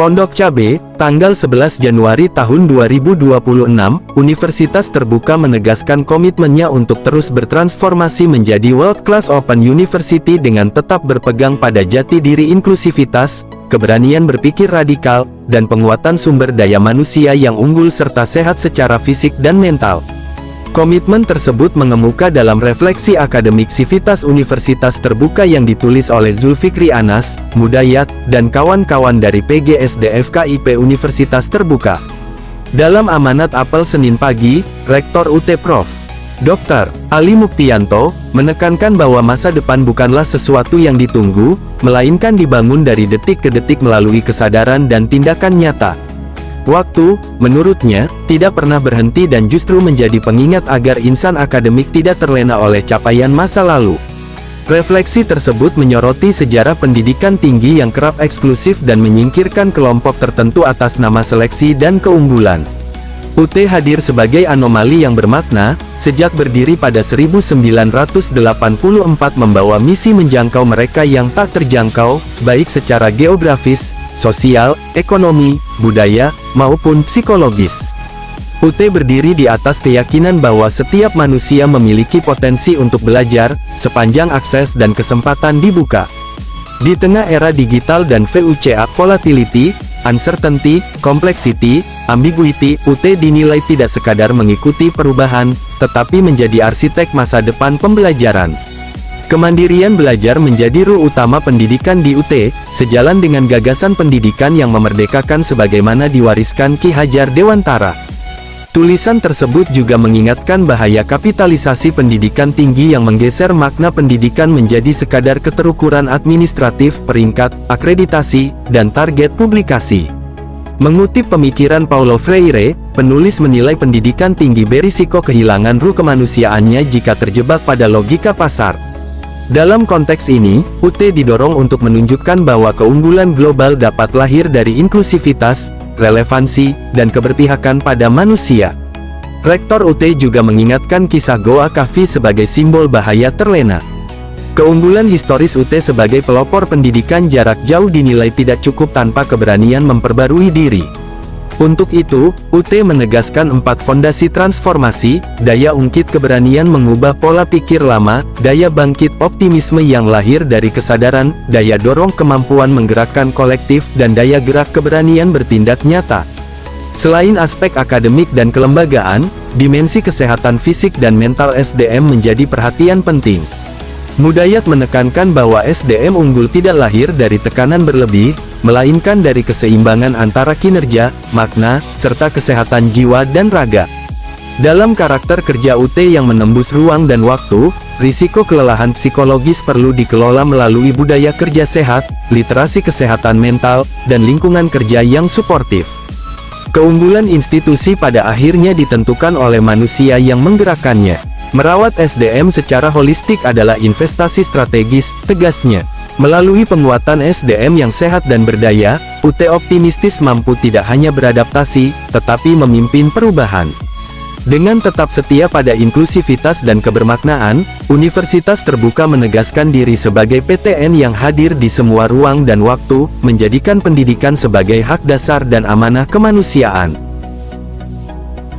Pondok Cabe, tanggal 11 Januari tahun 2026, Universitas Terbuka menegaskan komitmennya untuk terus bertransformasi menjadi World Class Open University dengan tetap berpegang pada jati diri inklusivitas, keberanian berpikir radikal, dan penguatan sumber daya manusia yang unggul serta sehat secara fisik dan mental. Komitmen tersebut mengemuka dalam refleksi akademik Sivitas Universitas Terbuka yang ditulis oleh Zulfikri Anas, Mudayat, dan kawan-kawan dari PGSD FKIP Universitas Terbuka. Dalam amanat apel Senin pagi, Rektor UT Prof. Dr. Ali Muktiyanto, menekankan bahwa masa depan bukanlah sesuatu yang ditunggu, melainkan dibangun dari detik ke detik melalui kesadaran dan tindakan nyata. Waktu, menurutnya, tidak pernah berhenti dan justru menjadi pengingat agar insan akademik tidak terlena oleh capaian masa lalu. Refleksi tersebut menyoroti sejarah pendidikan tinggi yang kerap eksklusif dan menyingkirkan kelompok tertentu atas nama seleksi dan keunggulan. UT hadir sebagai anomali yang bermakna, sejak berdiri pada 1984 membawa misi menjangkau mereka yang tak terjangkau, baik secara geografis, sosial, ekonomi, budaya, maupun psikologis. UT berdiri di atas keyakinan bahwa setiap manusia memiliki potensi untuk belajar, sepanjang akses dan kesempatan dibuka. Di tengah era digital dan VUCA, volatility, uncertainty, complexity, ambiguity, UT dinilai tidak sekadar mengikuti perubahan, tetapi menjadi arsitek masa depan pembelajaran. Kemandirian belajar menjadi ruh utama pendidikan di UT, sejalan dengan gagasan pendidikan yang memerdekakan sebagaimana diwariskan Ki Hajar Dewantara. Tulisan tersebut juga mengingatkan bahaya kapitalisasi pendidikan tinggi yang menggeser makna pendidikan menjadi sekadar keterukuran administratif, peringkat, akreditasi, dan target publikasi. Mengutip pemikiran Paulo Freire, penulis menilai pendidikan tinggi berisiko kehilangan ruh kemanusiaannya jika terjebak pada logika pasar. Dalam konteks ini, UT didorong untuk menunjukkan bahwa keunggulan global dapat lahir dari inklusivitas, relevansi, dan keberpihakan pada manusia. Rektor UT juga mengingatkan kisah Goa Kahfi sebagai simbol bahaya terlena. Keunggulan historis UT sebagai pelopor pendidikan jarak jauh dinilai tidak cukup tanpa keberanian memperbarui diri. Untuk itu, UT menegaskan 4 fondasi transformasi: daya ungkit keberanian mengubah pola pikir lama, daya bangkit optimisme yang lahir dari kesadaran, daya dorong kemampuan menggerakkan kolektif, dan daya gerak keberanian bertindak nyata. Selain aspek akademik dan kelembagaan, dimensi kesehatan fisik dan mental SDM menjadi perhatian penting. Mudayat menekankan bahwa SDM unggul tidak lahir dari tekanan berlebih, melainkan dari keseimbangan antara kinerja, makna, serta kesehatan jiwa dan raga. Dalam karakter kerja UT yang menembus ruang dan waktu, risiko kelelahan psikologis perlu dikelola melalui budaya kerja sehat, literasi kesehatan mental, dan lingkungan kerja yang suportif. Keunggulan institusi pada akhirnya ditentukan oleh manusia yang menggerakkannya. Merawat SDM secara holistik adalah investasi strategis, tegasnya. Melalui penguatan SDM yang sehat dan berdaya, UT optimistis mampu tidak hanya beradaptasi, tetapi memimpin perubahan. Dengan tetap setia pada inklusivitas dan kebermaknaan, Universitas Terbuka menegaskan diri sebagai PTN yang hadir di semua ruang dan waktu, menjadikan pendidikan sebagai hak dasar dan amanah kemanusiaan.